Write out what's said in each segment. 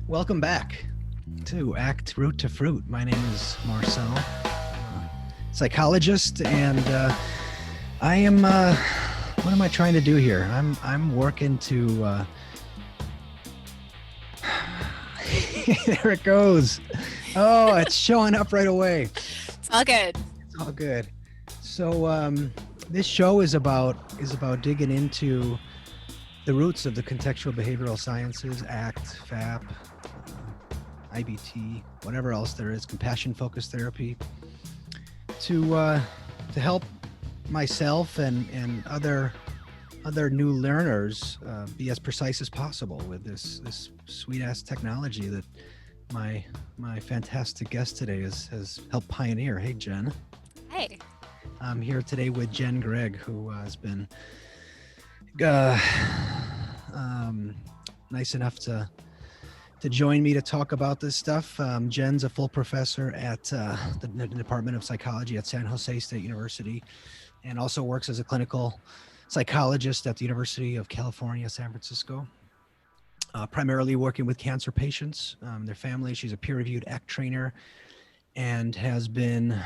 Welcome back to Act Root to Fruit. My name is Marcel, psychologist, and I am. What am I trying to do here? I'm working to. There it goes. Oh, it's showing up right away. It's all good. It's all good. So this show is about digging into the roots of the contextual behavioral sciences, ACT, FAP, IBT, whatever else there is, compassion-focused therapy, to help myself and other new learners be as precise as possible with this sweet-ass technology that my fantastic guest today has helped pioneer. Hey, Jen. Hey. I'm here today with Jen Gregg, who has been nice enough to join me to talk about this stuff. Jen's a full professor at the Department of Psychology at San Jose State University, and also works as a clinical psychologist at the University of California, San Francisco, primarily working with cancer patients, their families. She's a peer-reviewed ACT trainer and has been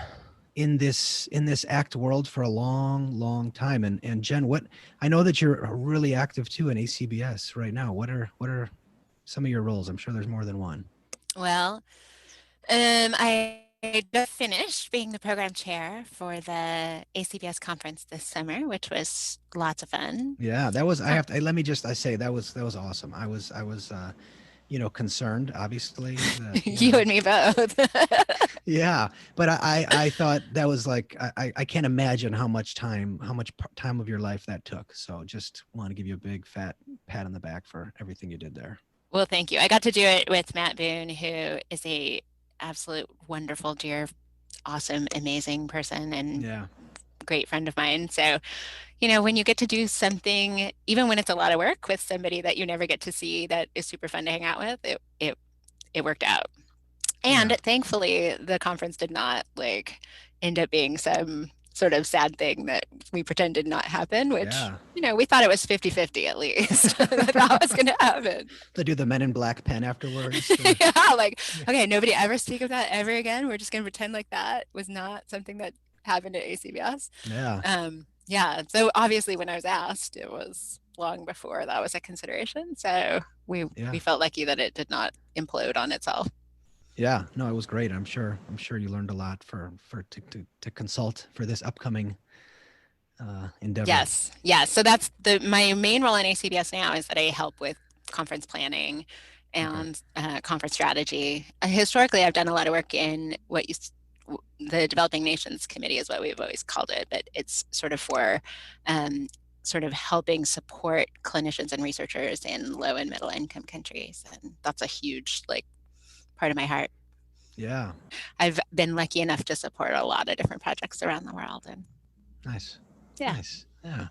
in this ACT world for a long time. And Jen, what I know that you're really active too in ACBS right now. What are some of your roles? I'm sure there's more than one. Well, I just finished being the program chair for the ACBS conference this summer, which was lots of fun. Yeah, that was. I say that was awesome. I was concerned, obviously. That, you and me both. Yeah, but I thought that was like, I can't imagine how much time of your life that took. So just want to give you a big fat pat on the back for everything you did there. Well, thank you. I got to do it with Matt Boone, who is a absolute wonderful, dear, awesome, amazing person and great friend of mine. So, when you get to do something, even when it's a lot of work with somebody that you never get to see, that is super fun to hang out with, it worked out. And thankfully, the conference did not end up being some sort of sad thing that we pretend did not happen, which, we thought it was 50-50 at least that was going to happen. To do the Men in Black pen afterwards. Okay, nobody ever speak of that ever again. We're just going to pretend like that was not something that happened at ACBS. Yeah. So obviously when I was asked, it was long before that was a consideration. So we felt lucky that it did not implode on itself. Yeah, no, it was great. I'm sure you learned a lot to consult for this upcoming endeavor. Yes. So that's my main role in ACBS now is that I help with conference planning and conference strategy. Historically, I've done a lot of work in the Developing Nations Committee is what we've always called it, but it's sort of for sort of helping support clinicians and researchers in low and middle income countries. And that's a huge part of my heart. Yeah. I've been lucky enough to support a lot of different projects around the world. And nice. Yeah. Nice. Yeah.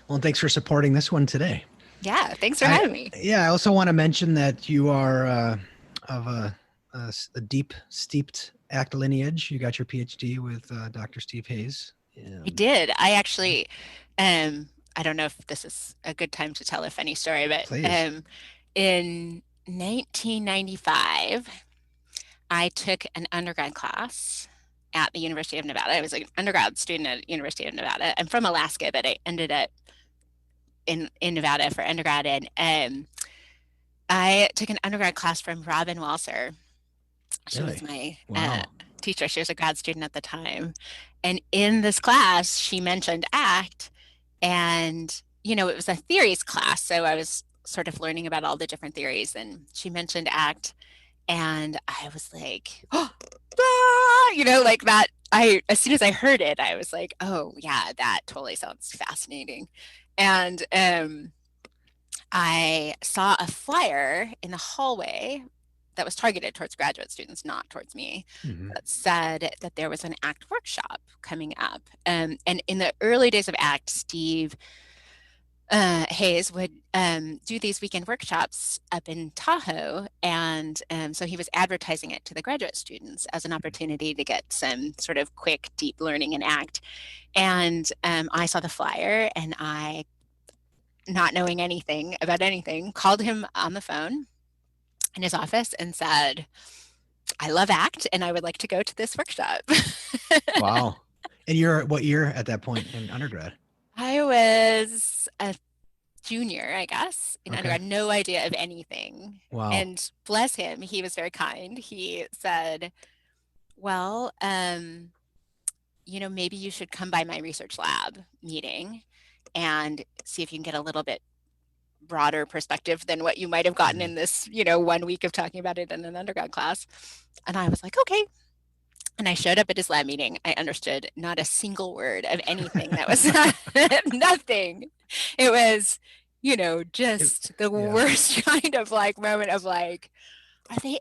Well, thanks for supporting this one today. Yeah. Thanks for having me. Yeah. I also want to mention that you are of a deep, steeped ACT lineage. You got your PhD with Dr. Steve Hayes. I did. I actually, I don't know if this is a good time to tell a funny story, but in 1995, I took an undergrad class at the University of Nevada. I was an undergrad student at University of Nevada. I'm from Alaska, but I ended up in Nevada for undergrad. And I took an undergrad class from Robin Walser. She was my teacher. She was a grad student at the time. And in this class, she mentioned ACT. And, it was a theories class. So I was sort of learning about all the different theories. And she mentioned ACT. And I was like, that. As soon as I heard it, I was like, oh yeah, that totally sounds fascinating. And I saw a flyer in the hallway that was targeted towards graduate students, not towards me, that said that there was an ACT workshop coming up. And in the early days of ACT, Steve Hayes would do these weekend workshops up in Tahoe. And so he was advertising it to the graduate students as an opportunity to get some sort of quick, deep learning in ACT. And I saw the flyer and I not knowing anything about anything, called him on the phone in his office and said, I love ACT and I would like to go to this workshop. Wow. And you're what year at that point in undergrad? I was a junior, I guess, in Okay. undergrad, no idea of anything. Wow. And bless him, he was very kind. He said, well, maybe you should come by my research lab meeting and see if you can get a little bit broader perspective than what you might have gotten in this, 1 week of talking about it in an undergrad class. And I was like, okay. And I showed up at his lab meeting. I understood not a single word of anything that was nothing. It was, just the Yeah. worst kind of like moment of like,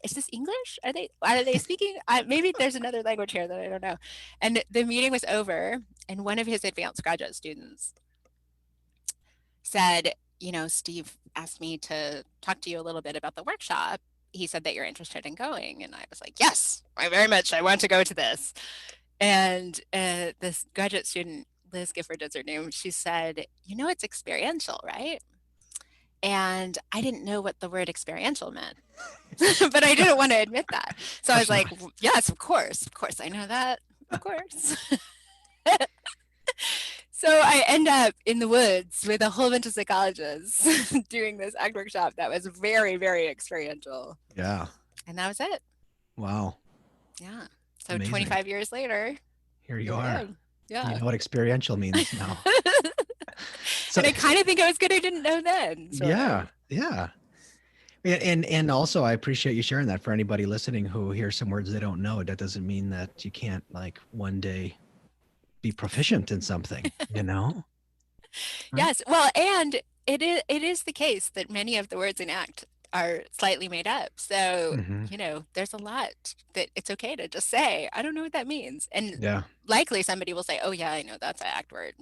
is this English? Are they speaking? Maybe there's another language here that I don't know. And the meeting was over, and one of his advanced graduate students said, Steve asked me to talk to you a little bit about the workshop. He said that you're interested in going. And I was like, yes, I want to go to this. And this graduate student, Liz Gifford is her name, she said, it's experiential, right? And I didn't know what the word experiential meant, but I didn't want to admit that. So I was like, yes, of course, I know that, of course. So I end up in the woods with a whole bunch of psychologists doing this ACT workshop that was very, very experiential. Yeah. And that was it. Wow. Yeah. So Amazing. 25 years later, here you are. Yeah. You know what experiential means now. So, and I kind of think I was good I didn't know then. Sort of. Yeah. And also I appreciate you sharing that. For anybody listening who hears some words they don't know, that doesn't mean that you can't like one day be proficient in something, Yes. Well, and it is the case that many of the words in ACT are slightly made up. So, there's a lot that it's okay to just say, I don't know what that means. And likely somebody will say, oh yeah, I know that's an ACT word.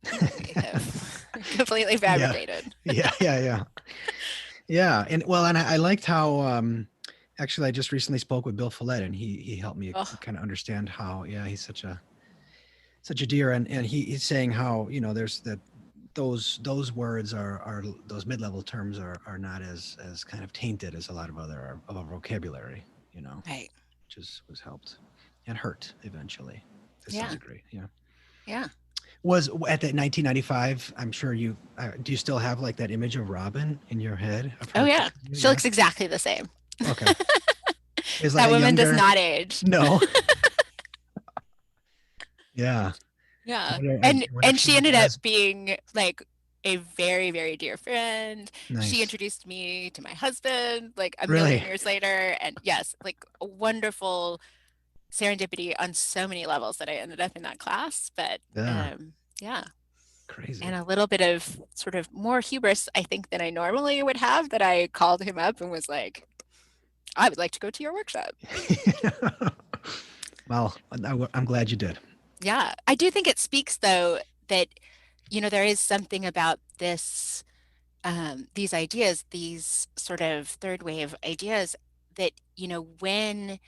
We have completely fabricated. Yeah. And well, and I liked how, actually I just recently spoke with Bill Follett, and he helped me kind of understand how, he's such a dear. And he's saying how, there's that, those words are those mid-level terms are not as kind of tainted as a lot of other of our vocabulary, Right. which was helped and hurt eventually to some degree. Yeah. Was at that 1995, I'm sure you do you still have like that image of Robin in your head? Oh yeah. She looks exactly the same. Okay. Is that woman does not age. No. Yeah. Yeah. And she ended up being like a very, very dear friend. Nice. She introduced me to my husband like a million years later. And yes, like a wonderful serendipity on so many levels that I ended up in that class. But yeah. Crazy. And a little bit of sort of more hubris, I think, than I normally would have, that I called him up and was like, I would like to go to your workshop. Well, I'm glad you did. Yeah. I do think it speaks, though, that, there is something about this, these ideas, these sort of third wave ideas that, when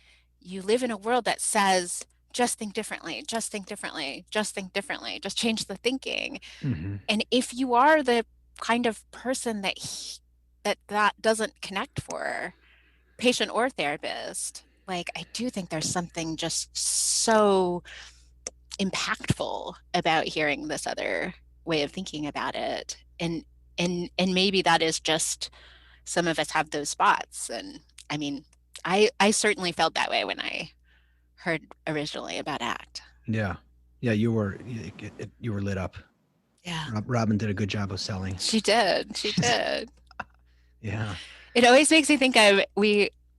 you live in a world that says, just think differently, just think differently, just think differently, just change the thinking. Mm-hmm. And if you are the kind of person that doesn't connect for, patient or therapist, like I do think there's something just so impactful about hearing this other way of thinking about it. And maybe that is just, some of us have those spots. And I mean, I certainly felt that way when I heard originally about ACT. Yeah. You were lit up. Yeah. Robin did a good job of selling. She did. Yeah. It always makes me think of,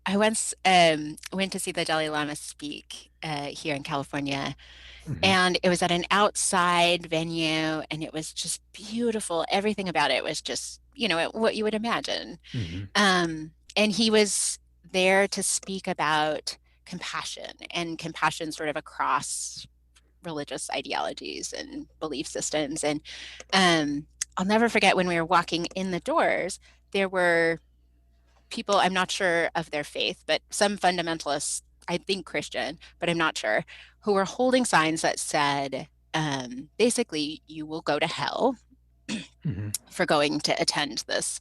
I once went to see the Dalai Lama speak here in California. Mm-hmm. And it was at an outside venue, and it was just beautiful. Everything about it was just, what you would imagine. Mm-hmm. And he was there to speak about compassion, and compassion sort of across religious ideologies and belief systems. And I'll never forget, when we were walking in the doors, there were people, I'm not sure of their faith, but some fundamentalists, I think Christian, but I'm not sure, who were holding signs that said, basically, you will go to hell for going to attend this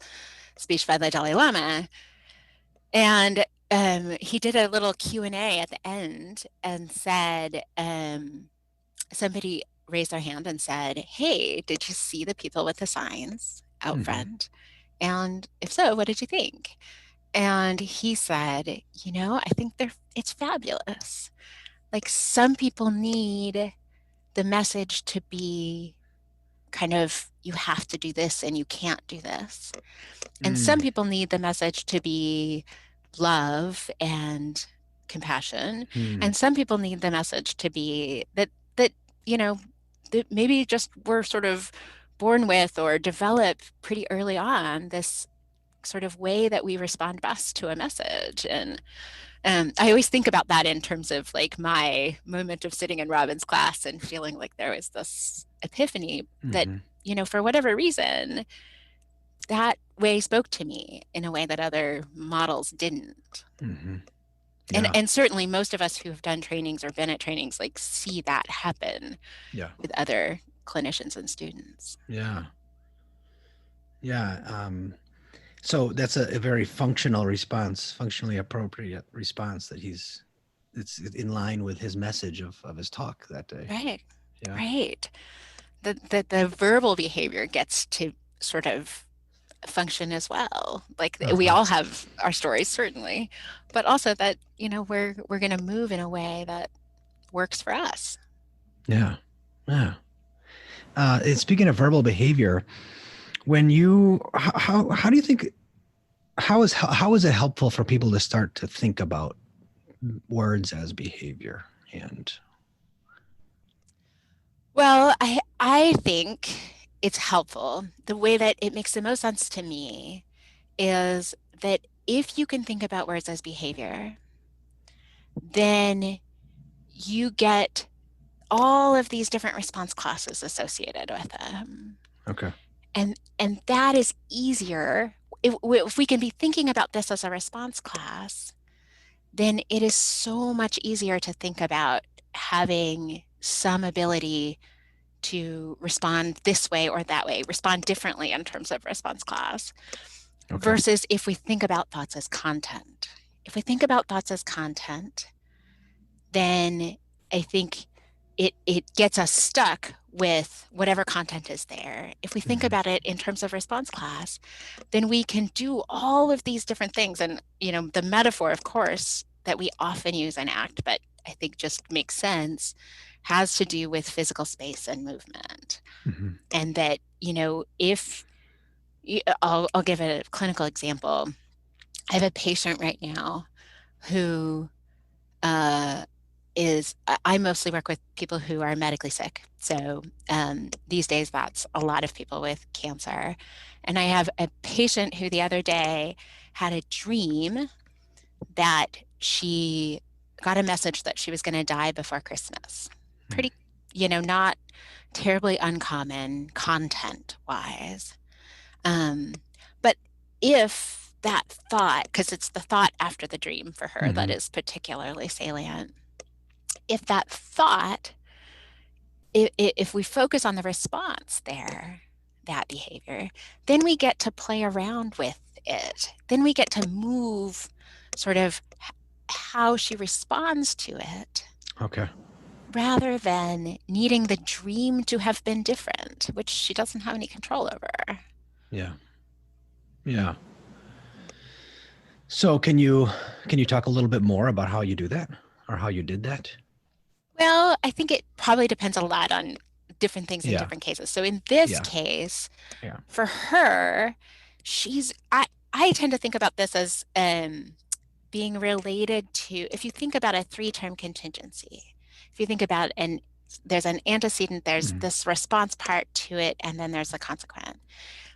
speech by the Dalai Lama. And he did a little Q&A at the end and said, somebody raised their hand and said, "Hey, did you see the people with the signs out front? And if so, what did you think?" And he said, "I think it's fabulous. Like, some people need the message to be kind of, you have to do this and you can't do this. And some people need the message to be love and compassion. And some people need the message to be that, that maybe just we're sort of born with or develop pretty early on this sort of way that we respond best to a message." And I always think about that in terms of like my moment of sitting in Robin's class and feeling like there was this epiphany that, for whatever reason, that way spoke to me in a way that other models didn't. Yeah. And certainly most of us who have done trainings or been at trainings like see that happen with other clinicians and students. Yeah. So that's a very functional response, functionally appropriate response that it's in line with his message of his talk that day. Right. Yeah. Right. The verbal behavior gets to sort of function as well. Like we all have our stories, certainly, but also that, we're going to move in a way that works for us. Yeah. Yeah. And speaking of verbal behavior, when you how do you think how is it helpful for people to start to think about words as behavior? And well, I think it's helpful. The way that it makes the most sense to me is that if you can think about words as behavior, then you get all of these different response classes associated with them. okay. And that is easier. If we can be thinking about this as a response class, then it is so much easier to think about having some ability to respond this way or that way, respond differently in terms of response class, versus if we think about thoughts as content. If we think about thoughts as content, then I think it gets us stuck with whatever content is there. If we think about it in terms of response class, then we can do all of these different things. And, the metaphor, of course, that we often use in ACT, but I think just makes sense, has to do with physical space and movement. And that, if I'll give a clinical example. I have a patient right now who I mostly work with people who are medically sick. So these days, that's a lot of people with cancer. And I have a patient who the other day had a dream that she got a message that she was going to die before Christmas. Pretty, not terribly uncommon content-wise. But if that thought, because it's the thought after the dream for her that is particularly salient, if that thought, if we focus on the response there, that behavior, then we get to play around with it. Then we get to move sort of how she responds to it. Okay. Rather than needing the dream to have been different, which she doesn't have any control over. Yeah. Yeah. So can you talk a little bit more about how you do that or how you did that? Well, I think it probably depends a lot on different things in different cases. So in this case, for her, I tend to think about this as being related to, if you think about a 3-term contingency, if you think about there's an antecedent, there's this response part to it, and then there's the consequent.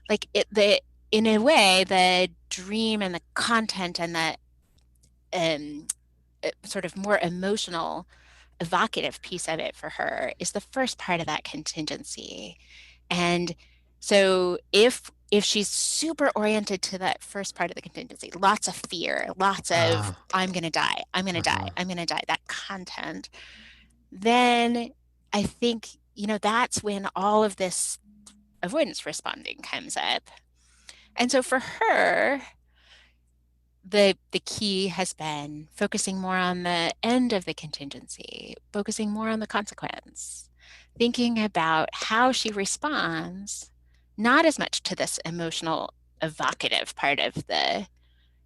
Like in a way, the dream and the content and the sort of more emotional, evocative piece of it for her is the first part of that contingency. And so if she's super oriented to that first part of the contingency, lots of fear, lots of I'm going to die, I'm going to die, I'm going to die, that content, then I think, that's when all of this avoidance responding comes up. And so for her, the key has been focusing more on the end of the contingency, focusing more on the consequence, thinking about how she responds, not as much to this emotional evocative part of the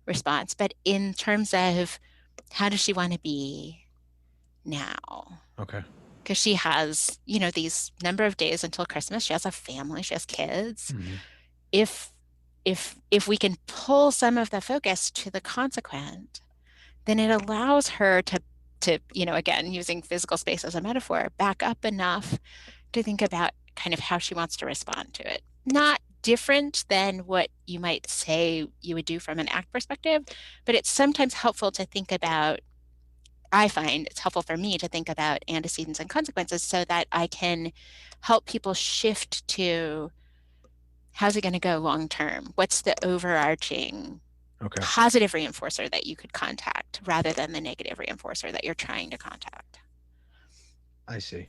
response, but in terms of how does she want to be now? Okay. Because she has, these number of days until Christmas. She has a family, she has kids. Mm-hmm. If we can pull some of the focus to the consequent, then it allows her to again, using physical space as a metaphor, back up enough to think about kind of how she wants to respond to it. Not different than what you might say you would do from an ACT perspective, but it's sometimes helpful to think about, I find it's helpful for me to think about antecedents and consequences so that I can help people shift to how's it going to go long term? What's the overarching positive reinforcer that you could contact rather than the negative reinforcer that you're trying to contact? I see.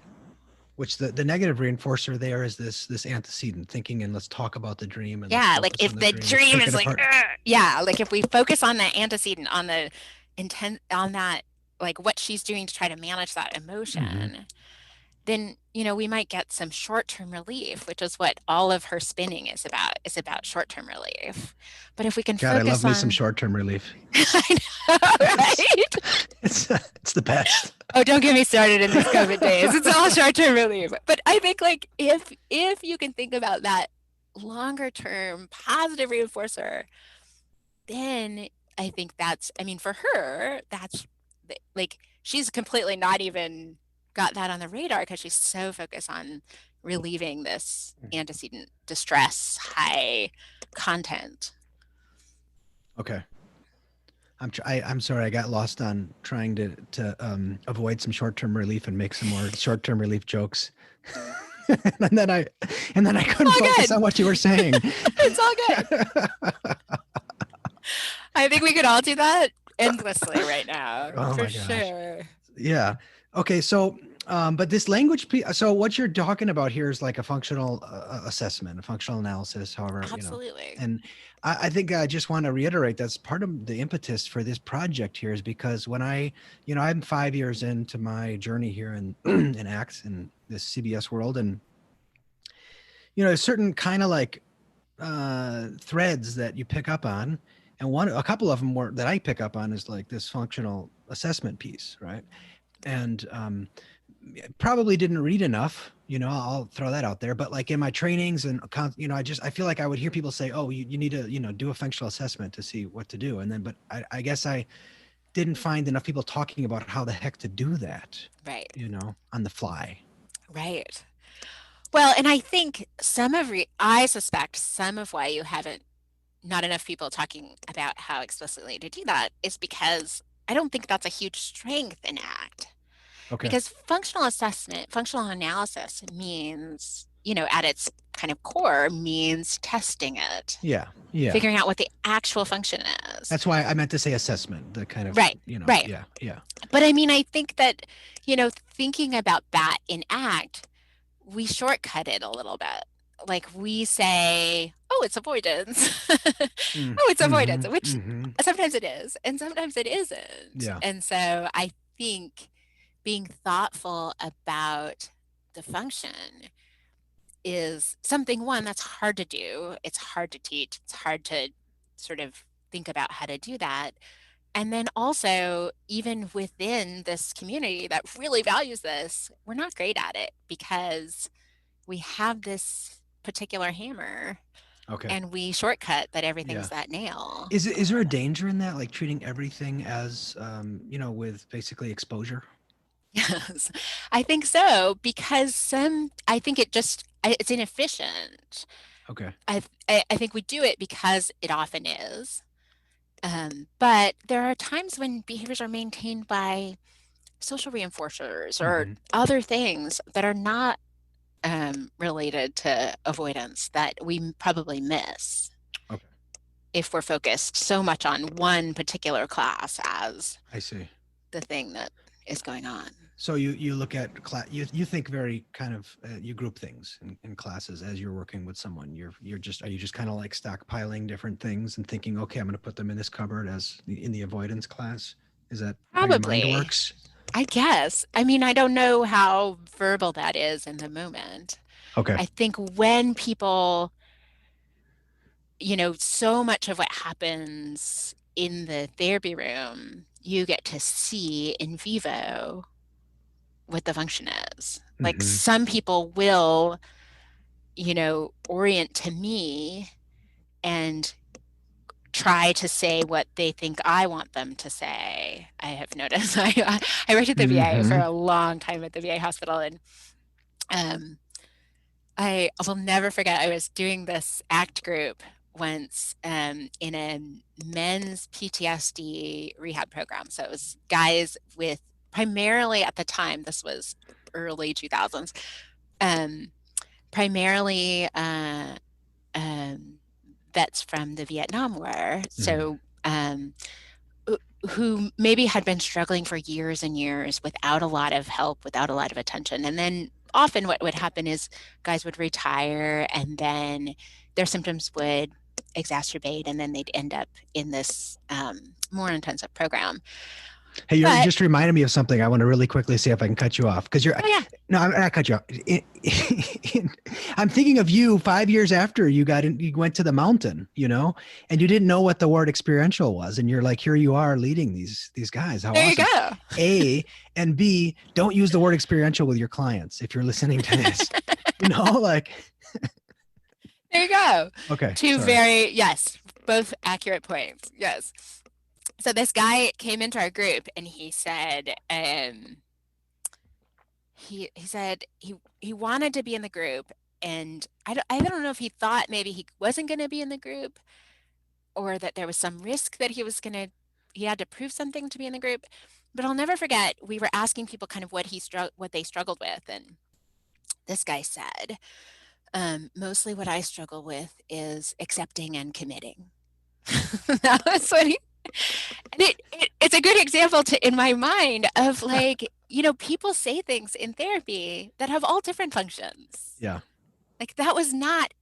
Which the negative reinforcer there is this antecedent thinking, and let's talk about the dream. And yeah, like if the dream is like, like if we focus on the antecedent, on the intent, on that, like what she's doing to try to manage that emotion, then, we might get some short-term relief, which is what all of her spinning is about short-term relief. But if we can focus I love me some short-term relief. I know, right? It's the best. Oh, don't get me started in these COVID days. It's all short-term relief. But I think like if you can think about that longer-term positive reinforcer, then I think for her, that's like she's completely not even got that on the radar because she's so focused on relieving this antecedent distress, high content. Okay. I'm sorry, I got lost on trying to avoid some short-term relief and make some more short-term relief jokes. and then I couldn't focus on what you were saying. It's all good. I think we could all do that endlessly right now, for sure. Yeah. Okay. So, but this language piece. So, what you're talking about here is like a functional assessment, a functional analysis. However, absolutely. And I think I just want to reiterate that's part of the impetus for this project here is because when I'm 5 years into my journey here in in ACT in this CBS world, and a certain kind of like threads that you pick up on. And a couple of them that I pick up on is like this functional assessment piece, right? And probably didn't read enough, I'll throw that out there. But like in my trainings and, I feel like I would hear people say, oh, you need to, do a functional assessment to see what to do. And then, but I guess I didn't find enough people talking about how the heck to do that, right? On the fly. Right. Well, and I think I suspect some of why you haven't not enough people talking about how explicitly to do that is because I don't think that's a huge strength in ACT. Okay. Because functional analysis means, at its kind of core means testing it. Yeah. Figuring out what the actual function is. That's why I meant to say assessment, the kind of, right. Yeah. But I mean, I think that, thinking about that in ACT, we shortcut it a little bit. Like we say, oh, it's avoidance. Oh, it's avoidance, which sometimes it is, and sometimes it isn't. Yeah. And so I think being thoughtful about the function is something, one, that's hard to do. It's hard to teach. It's hard to sort of think about how to do that. And then also, even within this community that really values this, we're not great at it because we have this particular hammer. Okay. And we shortcut that everything's that nail. Is there a danger in that, like treating everything as, with basically exposure? Yes, I think so, because I think it's inefficient. Okay. I think we do it because it often is. But there are times when behaviors are maintained by social reinforcers or other things that are not related to avoidance that we probably miss. Okay. If we're focused so much on one particular class as I see the thing that is going on. So you look at class, you think very kind of, you group things in classes as you're working with someone. Are you just kind of like stockpiling different things and thinking, okay, I'm going to put them in this cupboard in the avoidance class? Is that how your mind Probably, works? I guess. I mean, I don't know how verbal that is in the moment. Okay. I think when people, so much of what happens in the therapy room, you get to see in vivo what the function is. Like Mm-hmm. some people will, orient to me and try to say what they think I want them to say. I have noticed. I worked at the VA for Mm-hmm. a long time at the VA hospital, and um, I will never forget. I was doing this ACT group once in a men's PTSD rehab program. So it was guys with primarily at the time, this was early 2000s, um, primarily um, vets from the Vietnam War. Mm-hmm. So who maybe had been struggling for years and years without a lot of help, without a lot of attention. And then often what would happen is guys would retire and then their symptoms would exacerbate and then they'd end up in this more intensive program. Hey, you're But just reminded me of something. I want to really quickly see if I can cut you off because you're. oh yeah, No, I'm not cut you off. I'm thinking of you 5 years after you went to the mountain, and you didn't know what the word experiential was, and you're like, here you are leading these guys. How there you awesome! go. A and B, don't use the word experiential with your clients if you're listening to this. Like. There you go. Okay, Two sorry. yes, both accurate points. Yes. So this guy came into our group and he said, he said he wanted to be in the group, and I don't know if he thought maybe he wasn't going to be in the group or that there was some risk that he had to prove something to be in the group. But I'll never forget, we were asking people kind of what they struggled with, and this guy said, mostly what I struggle with is accepting and committing. That was what he and it's a good example in my mind of like, people say things in therapy that have all different functions. Yeah. Like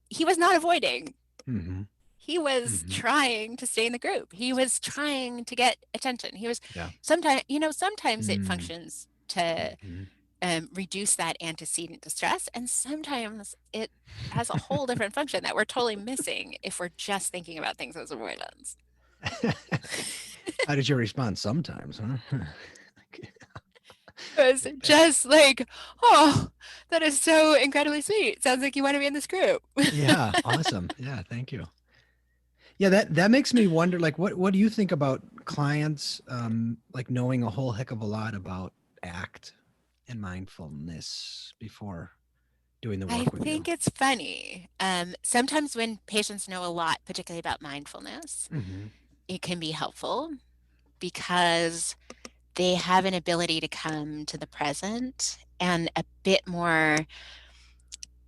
he was not avoiding. Mm-hmm. He was Mm-hmm. trying to stay in the group. He was trying to get attention. Yeah. Sometimes it Mm-hmm. functions to reduce that antecedent distress. And sometimes it has a whole different function that we're totally missing if we're just thinking about things as avoidance. How did you respond? Sometimes, huh? It was just like, oh, that is so incredibly sweet. Sounds like you want to be in this group. Yeah, awesome. Yeah, thank you. Yeah, that makes me wonder, like, what do you think about clients, like knowing a whole heck of a lot about ACT and mindfulness before doing the I work with you? think it's funny. Sometimes when patients know a lot, particularly about mindfulness, Mm-hmm. it can be helpful because they have an ability to come to the present and a bit more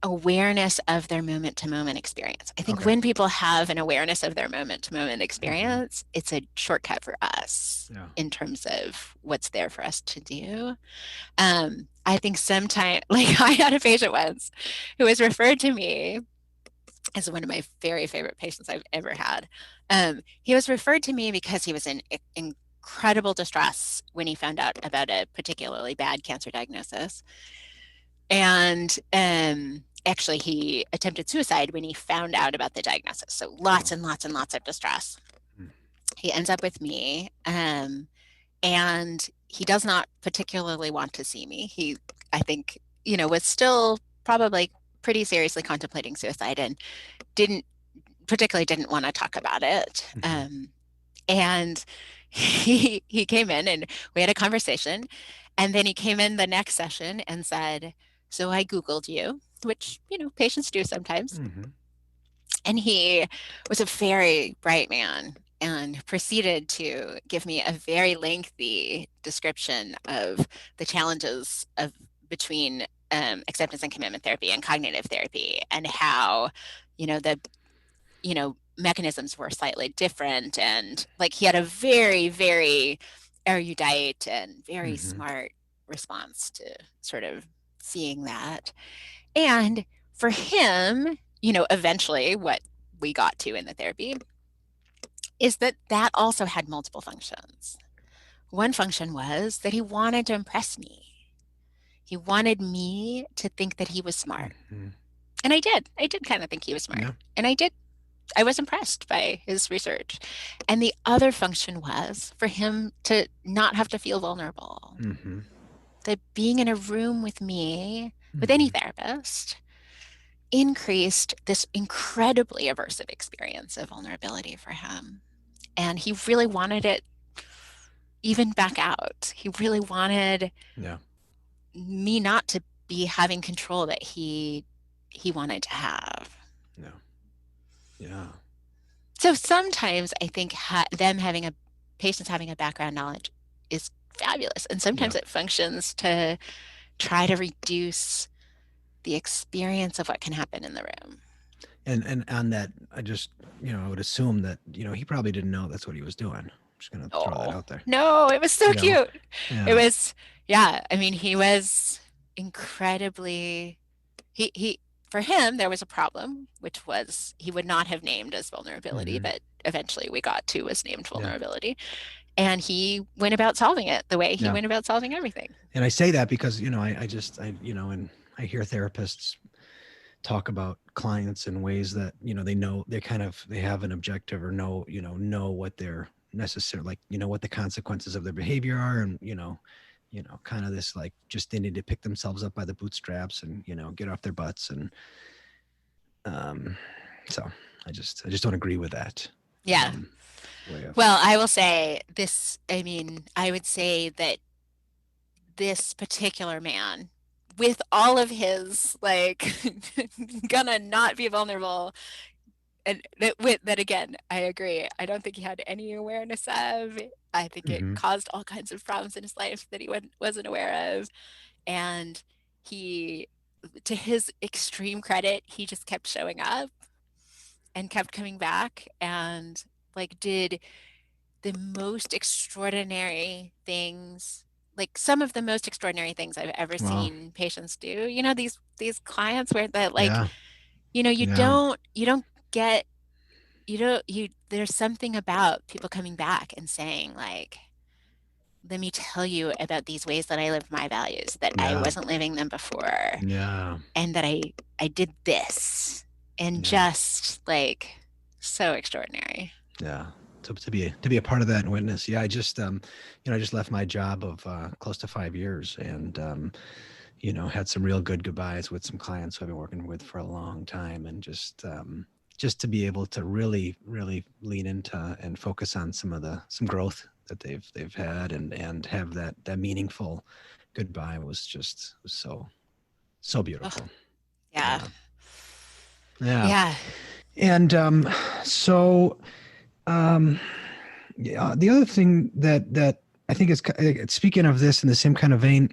awareness of their moment to moment experience. I think Okay. when people have an awareness of their moment to moment Mm-hmm. experience, it's a shortcut for us Yeah. in terms of what's there for us to do. I think sometimes, like I had a patient once who was referred to me as one of my very favorite patients I've ever had. He was referred to me because he was in incredible distress when he found out about a particularly bad cancer diagnosis. And actually, he attempted suicide when he found out about the diagnosis. So lots Wow. and lots and lots of distress. Mm. He ends up with me, and he does not particularly want to see me. I think, was still probably pretty seriously contemplating suicide and didn't didn't want to talk about it. Mm-hmm. And he came in and we had a conversation. And then he came in the next session and said, "So I Googled you," which, patients do sometimes. Mm-hmm. And he was a very bright man and proceeded to give me a very lengthy description of the challenges of between acceptance and commitment therapy and cognitive therapy, and how, the mechanisms were slightly different. And like he had a very, very erudite and very Mm-hmm. smart response to sort of seeing that. And for him, eventually what we got to in the therapy is that that also had multiple functions. One function was that he wanted to impress me. He wanted me to think that he was smart. Mm-hmm. And I did. I did kind of think he was smart. Yeah. And I was impressed by his research. And the other function was for him to not have to feel vulnerable. Mm-hmm. That being in a room with me, with any Mm-hmm. therapist, increased this incredibly aversive experience of vulnerability for him. And he really wanted it even back out. He really wanted Yeah. me not to be having control that he wanted to have. Yeah. Yeah. So sometimes I think patients having a background knowledge is fabulous, and Yeah. sometimes it functions to try to reduce the experience of what can happen in the room. And on that, I just, I would assume that, he probably didn't know that's what he was doing. I'm just gonna throw that Oh, out there. no, it was so You know? cute. It Yeah. was, yeah, I mean, he was incredibly, he, for him, there was a problem, which was he would not have named as vulnerability, Mm-hmm. but eventually we got to was named Yeah. vulnerability. And he went about solving it the way he Yeah. went about solving everything. And I say that because, and I hear therapists talk about clients in ways that, they have an objective or know what they're necessary, like, what the consequences of their behavior are. And, kind of this, like, just they need to pick themselves up by the bootstraps and, get off their butts. And, so I just don't agree with that. Yeah. Way of, Well, I will say this, I mean, I would say that this particular man, with all of his like gonna not be vulnerable, and that again, I agree. I don't think he had any awareness of. I think it mm-hmm. caused all kinds of problems in his life that he wasn't aware of. And he, to his extreme credit, he just kept showing up and kept coming back and like did the most extraordinary things, like some of the most extraordinary things I've ever Wow. seen patients do. These clients where that like, Yeah. you Yeah. don't get you don't you there's something about people coming back and saying like, let me tell you about these ways that I live my values, that I Yeah. wasn't living them before, Yeah. and that I did this, and Yeah. just like so extraordinary. Yeah. To be a part of that and witness. Yeah. I just left my job of close to 5 years and, had some real good goodbyes with some clients who I've been working with for a long time. And just to be able to really, really lean into and focus on some growth that they've had and have that meaningful goodbye was so Oh, beautiful. yeah. Yeah. Yeah. Yeah. And so um yeah, the other thing that I think is speaking of this in the same kind of vein,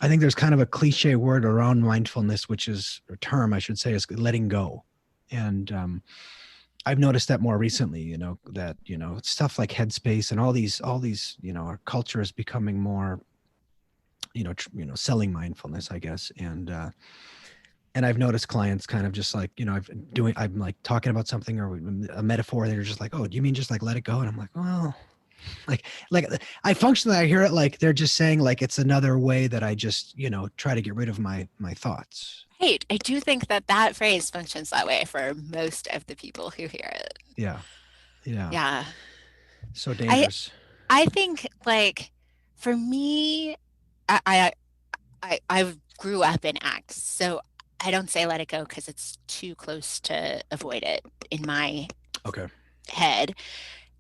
I think there's kind of a cliche word around mindfulness, which is or term I should say is letting go. And I've noticed that more recently, that, stuff like Headspace and all these, our culture is becoming more, selling mindfulness, I guess. And I've noticed clients kind of just like, I'm like talking about something or a metaphor. They're just like, oh, do you mean just like let it go? And I'm like, well, like I functionally, I hear it like they're just saying like it's another way that I just, try to get rid of my thoughts. Right. I do think that that phrase functions that way for most of the people who hear it. Yeah. Yeah. Yeah. So I dangerous. I think like for me, I I grew up in ACT, so I don't say let it go because it's too close to avoid it in my Okay. head.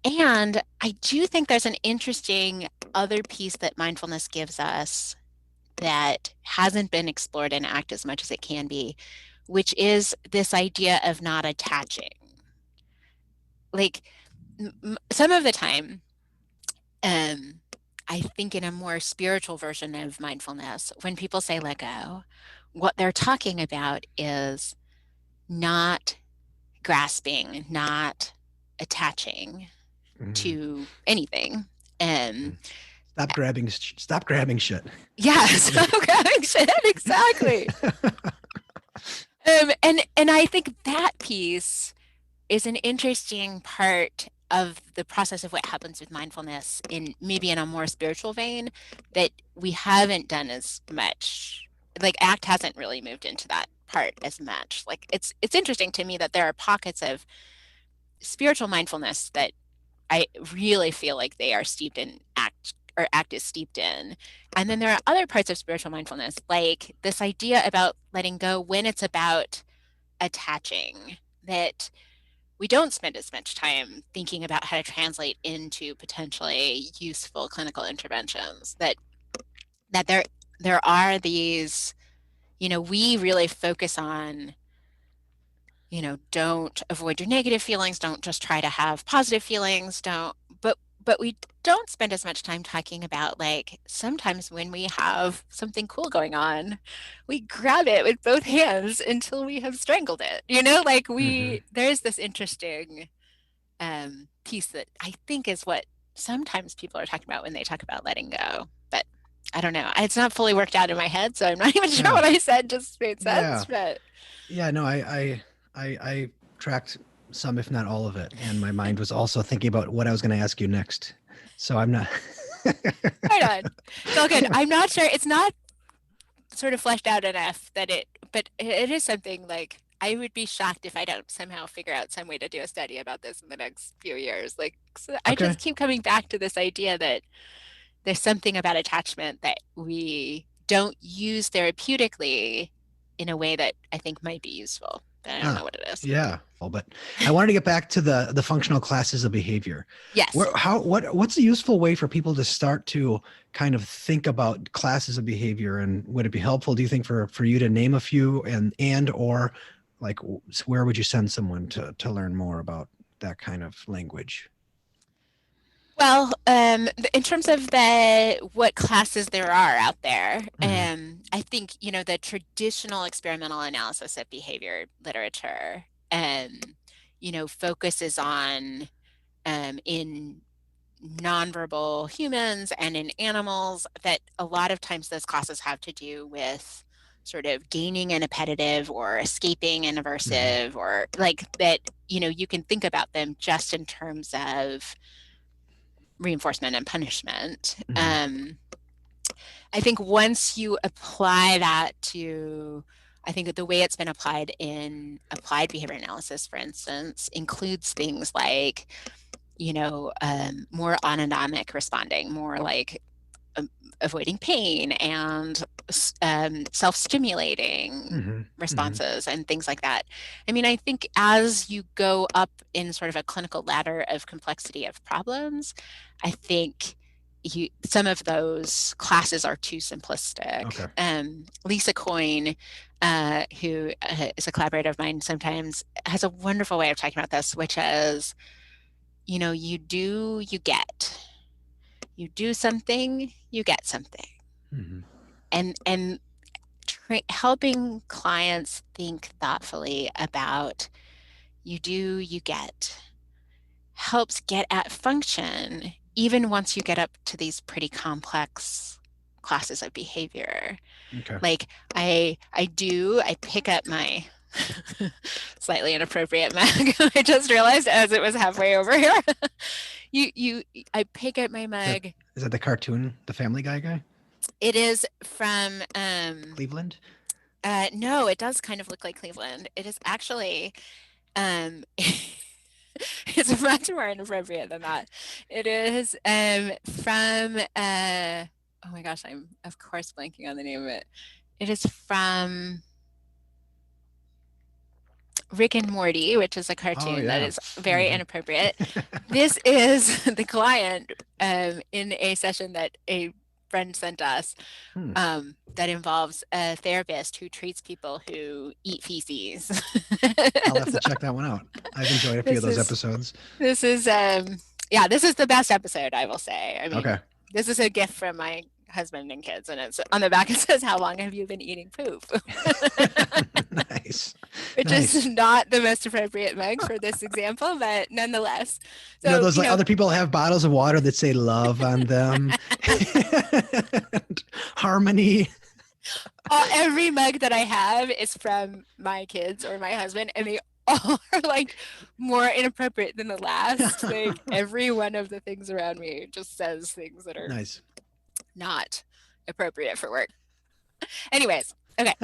And I do think there's an interesting other piece that mindfulness gives us that hasn't been explored in ACT as much as it can be, which is this idea of not attaching. Like some of the time, um, I think in a more spiritual version of mindfulness, when people say let go, what they're talking about is not grasping, not attaching Mm-hmm. to anything. Um, Stop grabbing shit. Yeah, stop grabbing shit. Exactly. And I think that piece is an interesting part of the process of what happens with mindfulness in maybe in a more spiritual vein that we haven't done as much. Like ACT hasn't really moved into that part as much. Like it's interesting to me that there are pockets of spiritual mindfulness that I really feel like they are steeped in ACT, or ACT is steeped in. And then there are other parts of spiritual mindfulness, like this idea about letting go when it's about attaching, that we don't spend as much time thinking about how to translate into potentially useful clinical interventions. That there are these, we really focus on, don't avoid your negative feelings, don't just try to have positive feelings, don't, but we don't spend as much time talking about, like, sometimes when we have something cool going on, we grab it with both hands until we have strangled it. Like there's this interesting piece that I think is what sometimes people are talking about when they talk about letting go. But I don't know. It's not fully worked out in my head, so I'm not even sure what I said just made sense. But no, I tracked some, if not all of it, and my mind was also thinking about what I was going to ask you next. So I'm not. Right on. It's all good. I'm not sure. It's not sort of fleshed out enough but it is something, like, I would be shocked if I don't somehow figure out some way to do a study about this in the next few years. Like, so I just keep coming back to this idea that there's something about attachment that we don't use therapeutically in a way that I think might be useful. But I don't know what it is. Yeah. Well, but I wanted to get back to the functional classes of behavior. Yes. What's a useful way for people to start to kind of think about classes of behavior? And would it be helpful, do you think, for you to name a few or like, where would you send someone to learn more about that kind of language? Well, in terms of what classes there are out there, I think, the traditional experimental analysis of behavior literature, focuses on, in nonverbal humans and in animals, that a lot of times those classes have to do with sort of gaining an appetitive or escaping an aversive, or like that, you can think about them just in terms of reinforcement and punishment. I think once you apply that to, I think the way it's been applied in applied behavior analysis, for instance, includes things like, more autonomic responding, more like avoiding pain and self-stimulating responses and things like that. I mean, I think as you go up in sort of a clinical ladder of complexity of problems, I think some of those classes are too simplistic. Okay. Lisa Coyne, who is a collaborator of mine, sometimes has a wonderful way of talking about this, which is, you do, you get. You do something, you get something. And helping clients think thoughtfully about you do, you get, helps get at function, even once you get up to these pretty complex classes of behavior. Okay. Like I pick up my slightly inappropriate mug. I just realized as it was halfway over here. I pick up my mug. Is that the cartoon, the Family Guy? It is from Cleveland? No, it does kind of look like Cleveland. It is actually it's much more inappropriate than that. It is from oh my gosh, I'm of course blanking on the name of it. It is from Rick and Morty, which is a cartoon that is very inappropriate. This is the client in a session that a friend sent us that involves a therapist who treats people who eat feces. I'll have to check that one out. I've enjoyed a few of those episodes. This is this is the best episode, I will say. I mean, this is a gift from my husband and kids, and it's on the back it says, "How long have you been eating poop?" Nice. Which Nice. is not the most appropriate mug for this example, but nonetheless. You know, So, those like other people have bottles of water that say love on them. And harmony. every mug that I have is from my kids or my husband, and they all are like more inappropriate than the last. Like every one of the things around me just says things that are Nice. not appropriate for work. Anyways, okay,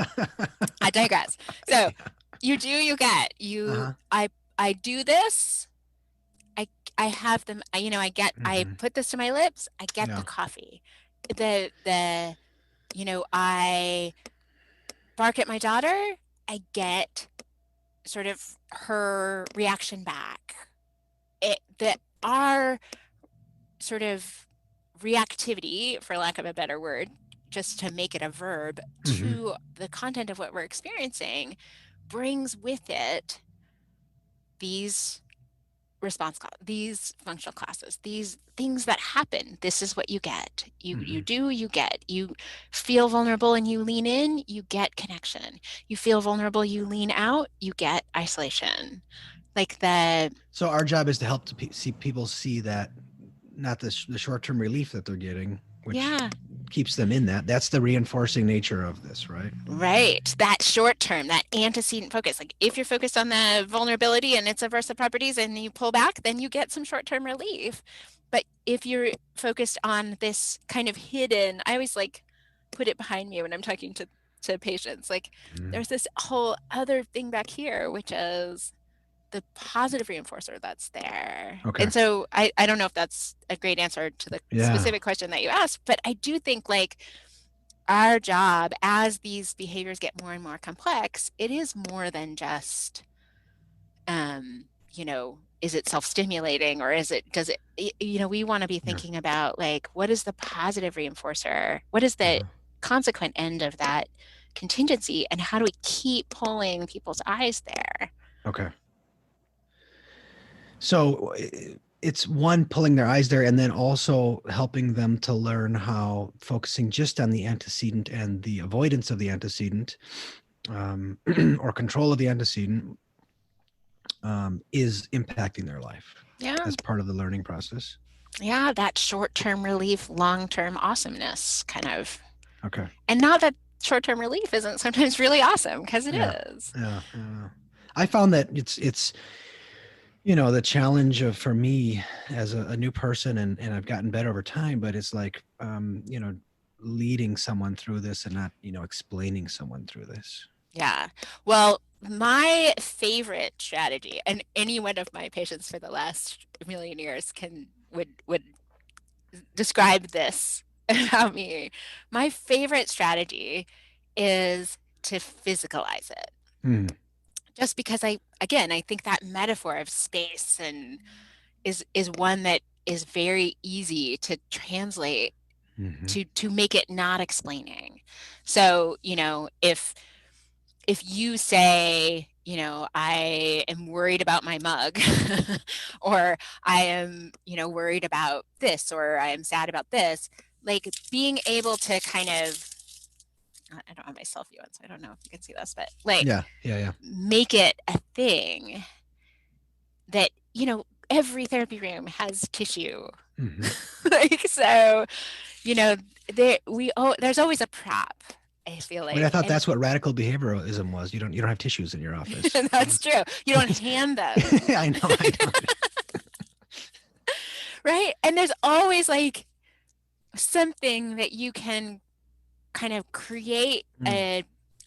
I digress. So you do, you get, Uh-huh. I do this. I have them, I put this to my lips, I get the coffee. I bark at my daughter, I get sort of her reaction back. Our sort of reactivity, for lack of a better word, just to make it a verb, to the content of what we're experiencing brings with it these these functional classes, these things that happen. This is what you get. You feel vulnerable and you lean in, you get connection. You feel vulnerable, you lean out, you get isolation. So our job is to help see people see that, not the short-term relief that they're getting, which keeps them in that. That's the reinforcing nature of this, right? Right. That short term, that antecedent focus. Like if you're focused on the vulnerability and its aversive properties and you pull back, then you get some short term relief. But if you're focused on this kind of hidden, I always like put it behind me when I'm talking to patients. Like there's this whole other thing back here, which is the positive reinforcer that's there. Okay. And so I don't know if that's a great answer to the specific question that you asked, but I do think like our job as these behaviors get more and more complex, it is more than just, is it self-stimulating or we want to be thinking about like, what is the positive reinforcer? What is the consequent end of that contingency? And how do we keep pulling people's eyes there? Okay. So it's one, pulling their eyes there, and then also helping them to learn how focusing just on the antecedent and the avoidance of the antecedent, or control of the antecedent, is impacting their life. Yeah. As part of the learning process. Yeah, that short-term relief, long-term awesomeness kind of. Okay. And not that short-term relief isn't sometimes really awesome, because it is. Yeah. I found that it's the challenge for me as a new person, and I've gotten better over time, but it's like, leading someone through this and not, explaining someone through this. Yeah. Well, my favorite strategy, and any one of my patients for the last million years would describe this about me. My favorite strategy is to physicalize it. Just because I think that metaphor of space and is one that is very easy to translate to make it not explaining. So, if you say, I am worried about my mug, or I am, worried about this, or I am sad about this, like being able to kind of, I don't have my selfie on, so I don't know if you can see this, but like, make it a thing that, every therapy room has tissue. Like, so, there's always a prop. I feel like. But I thought that's what radical behavioralism was. You don't have tissues in your office. That's true. You don't hand them. I know. Right? And there's always like something that you can kind of create a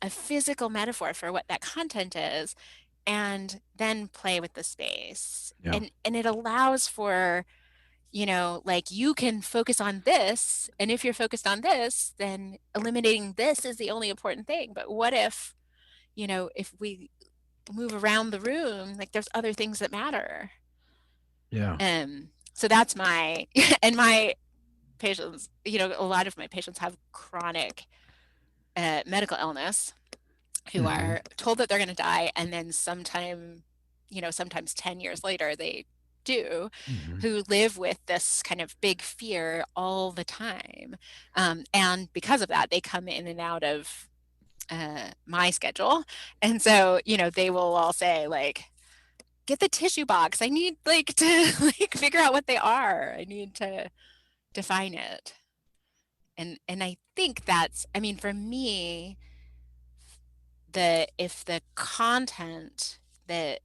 physical metaphor for what that content is, and then play with the space. And it allows for, like you can focus on this, and if you're focused on this, then eliminating this is the only important thing. But what if, if we move around the room, like there's other things that matter. So that's my and my patients, a lot of my patients have chronic medical illness who are told that they're going to die, and then sometimes 10 years later they do, Mm-hmm. who live with this kind of big fear all the time. And because of that, they come in and out of my schedule. And so, they will all say, like, get the tissue box. I need like to like figure out what they are. I need to define it. And I think that's, I mean, for me, if the content, the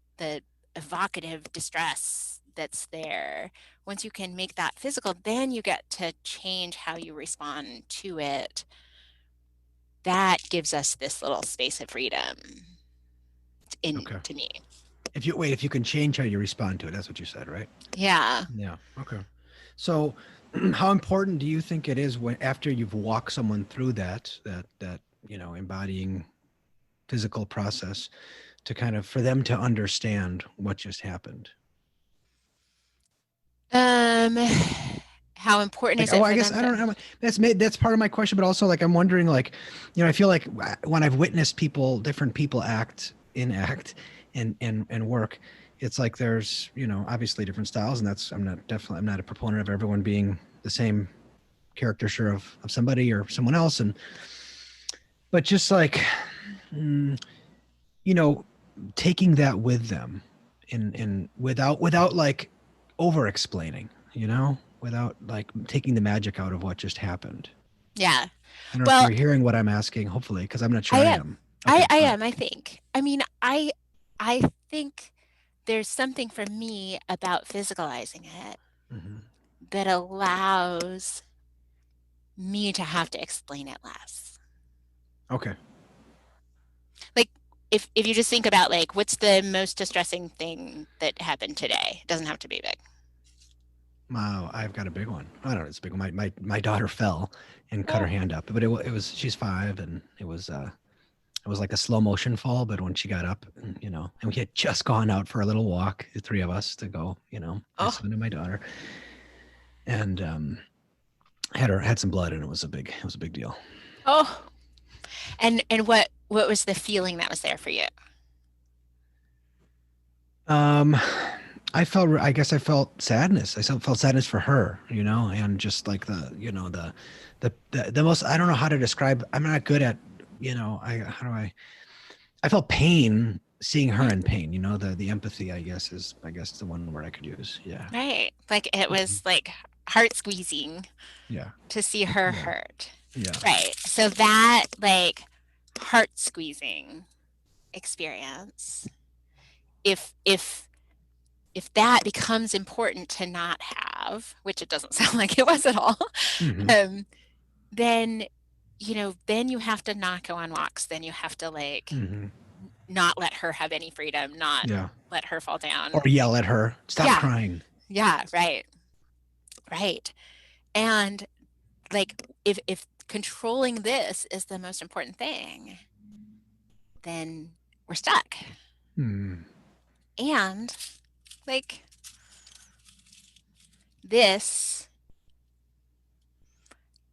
evocative distress that's there, once you can make that physical, then you get to change how you respond to it. That gives us this little space of freedom Okay. to me. If you can change how you respond to it, that's what you said, right? Yeah. Yeah. Okay. So, how important do you think it is when after you've walked someone through that embodying physical process to kind of for them to understand what just happened? Um, how important Like, is oh, it I for guess them I to? don't know. That's part of my question, but also like I'm wondering, like, I feel like when I've witnessed different people act and work, it's like there's obviously different styles, and that's I'm not a proponent of everyone being the same caricature of somebody or someone else, but just like, mm, you know, taking that with them, and without like over explaining, without like taking the magic out of what just happened. Yeah. I don't know if Well, you're hearing what I'm asking, hopefully, because I'm not sure I I am. am. I Okay, I good. am, I think. I mean, I think there's something for me about physicalizing it Hmm. that allows me to have to explain it less. Okay. Like if you just think about like what's the most distressing thing that happened today? It doesn't have to be big. Wow, I've got a big one. I don't know, it's a big one. My daughter fell and cut her Oh, hand up, but it was she's 5, and it was like a slow motion fall. But when she got up, and we had just gone out for a little walk, the three of us to go, my oh, son and my daughter, and had some blood, and it was a big deal. oh. And what was the feeling that was there for you? Um, I guess I felt sadness. Felt sadness for her, and just like the most, I don't know how to describe. I'm not good at, how do I felt pain seeing her Mhm. in pain, the empathy, I guess the one word I could use. Yeah. Right. Like it Mhm. was like heart squeezing Yeah. to see her Yeah. hurt. Yeah. Right. So that like heart squeezing experience, if if that becomes important to not have, which it doesn't sound like it was at all, Hmm. um, then then you have to not go on walks. Then you have to like Hmm. not let her have any freedom, not Yeah. let her fall Or down. yell at her, stop Yeah, crying. yeah, right, right. And like if controlling this is the most important thing, then we're stuck. Hmm. And like this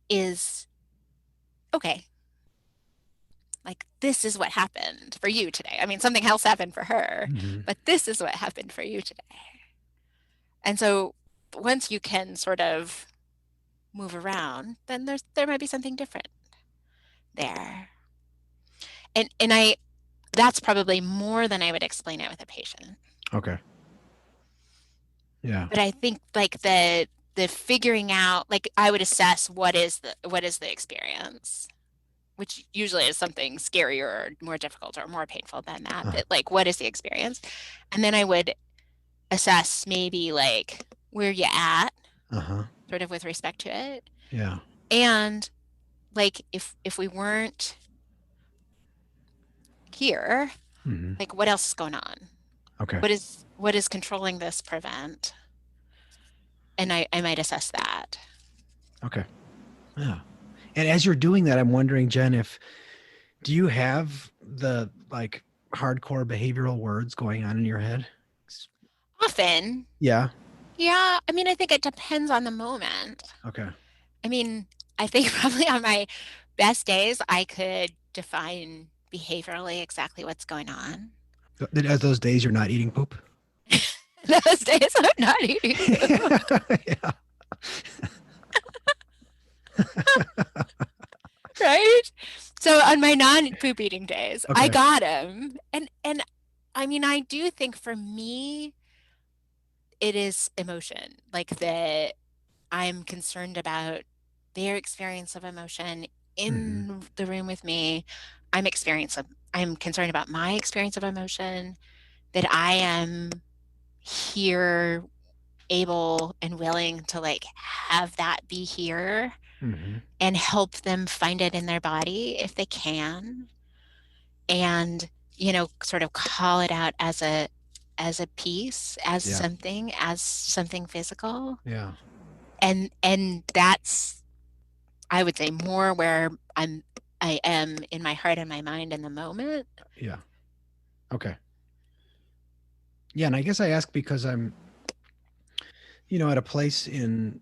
is okay. Like this is what happened for you today. I mean, something else happened for her, Hmm. but this is what happened for you today. And so once you can sort of move around, then there might be something different there. And I that's probably more than I would explain it with a patient. Okay. Yeah. But I think like the figuring out, like I would assess what is the experience, which usually is something scarier or more difficult or more painful than that. Uh, But like what is the experience? And then I would assess maybe like where you at, uh-huh. sort of with respect to it. Yeah. And like if we weren't here, Hmm. like what else is going on? Okay. What is controlling this prevent? And I might assess that. Okay. Yeah. And as you're doing that, I'm wondering, Jen, if do you have the like hardcore behavioral words going on in your head? Often, Yeah. yeah, I mean, I think it depends on the moment. Okay. I mean, I think probably on my best days, I could define behaviorally exactly what's going on. As those days you're not eating poop. Those days I'm not eating food. Yeah. Right? So on my non-poop eating days, I Okay. got them. And I mean, I do think for me, it is emotion. Like that I'm concerned about their experience of emotion Hmm. in the room with me. I'm concerned about my experience of emotion, that I am here able and willing to like have that be here Hmm. and help them find it in their body if they can, and sort of call it out as a piece, Yeah. as something physical. Yeah. And that's, I would say, more where I am in my heart and my mind in the moment. Yeah. Okay. Yeah. And I guess I ask because I'm, at a place in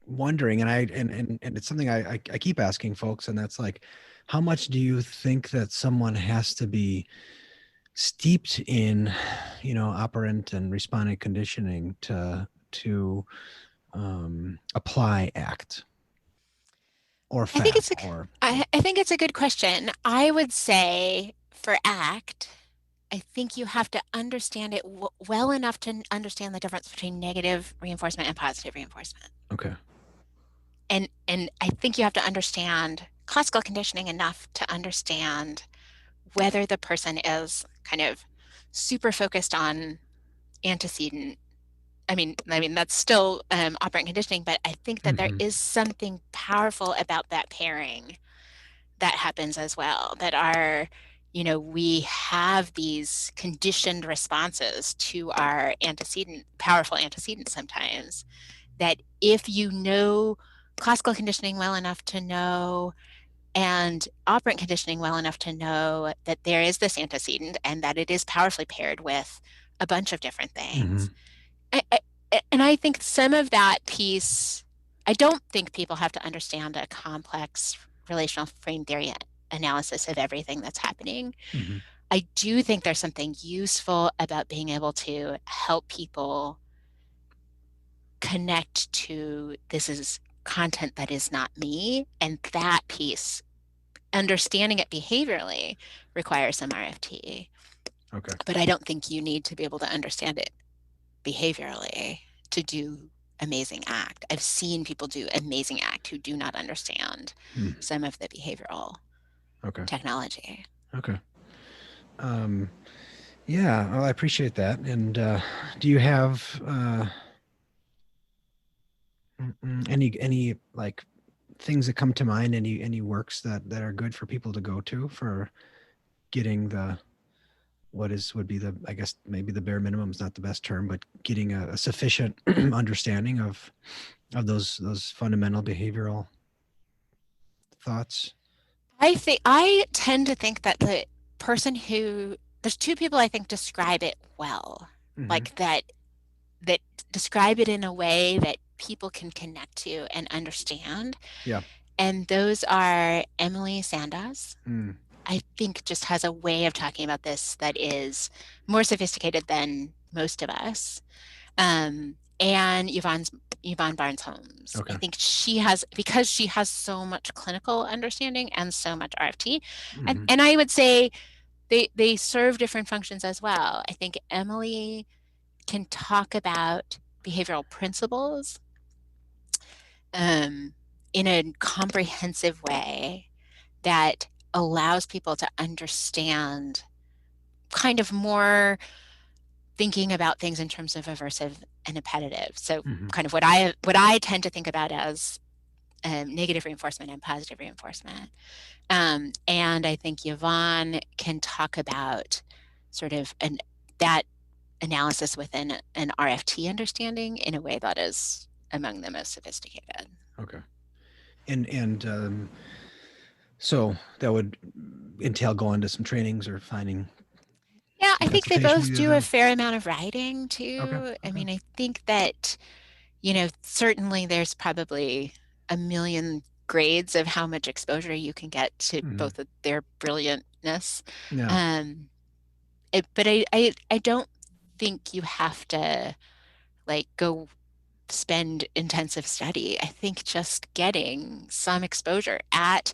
wondering, and it's something I keep asking folks, and that's like, how much do you think that someone has to be steeped in, operant and respondent conditioning to apply ACT or I think it's FAP a or I think it's a good question. I would say for ACT, I think you have to understand it well enough to understand the difference between negative reinforcement and positive reinforcement. okay. And I think you have to understand classical conditioning enough to understand whether the person is kind of super focused on antecedent. I mean that's still operant conditioning, but I think that there Hmm. is something powerful about that pairing that happens as well. That are, we have these conditioned responses to our powerful antecedents sometimes. That if you know classical conditioning well enough to know, and operant conditioning well enough to know that there is this antecedent and that it is powerfully paired with a bunch of different Hmm. things. And I think some of that piece, I don't think people have to understand a complex relational frame theory analysis of everything that's happening. Hmm. I do think there's something useful about being able to help people connect to, this is content that is not me, and that piece, understanding it behaviorally, requires some RFT. Okay. But I don't think you need to be able to understand it behaviorally to do amazing ACT. I've seen people do amazing ACT who do not understand Hmm. some of the behavioral Okay. technology. Okay. Um, yeah, well, I appreciate that. And do you have any like things that come to mind? Any works that are good for people to go to for getting the would be the, I guess maybe the bare minimum is not the best term, but getting a sufficient understanding of those fundamental behavioral thoughts. I tend to think that there's two people I think describe it well, Hmm. like that describe it in a way that people can connect to and understand. Yeah. And those are Emily Sanders. Mm. I think just has a way of talking about this that is more sophisticated than most of us. And Yvonne Barnes Holmes. I Okay. think she has, because she has so much clinical understanding and so much RFT. And, Hmm. and I would say they serve different functions as well. I think Emily can talk about behavioral principles um, in a comprehensive way that allows people to understand kind of more thinking about things in terms of aversive and appetitive. So Hmm. kind of what I tend to think about as negative reinforcement and positive reinforcement. And I think Yvonne can talk about sort of that analysis within an RFT understanding in a way that is among the most sophisticated. Okay. And so that would entail going to some trainings or finding Yeah, some I think they consultation both with do a them. fair amount of writing Okay. too. I Okay. mean, I think that, certainly there's probably a million grades of how much exposure you can get to Hmm. both of their brilliantness. Yeah. Um, but I don't think you have to like go spend intensive study. I think just getting some exposure at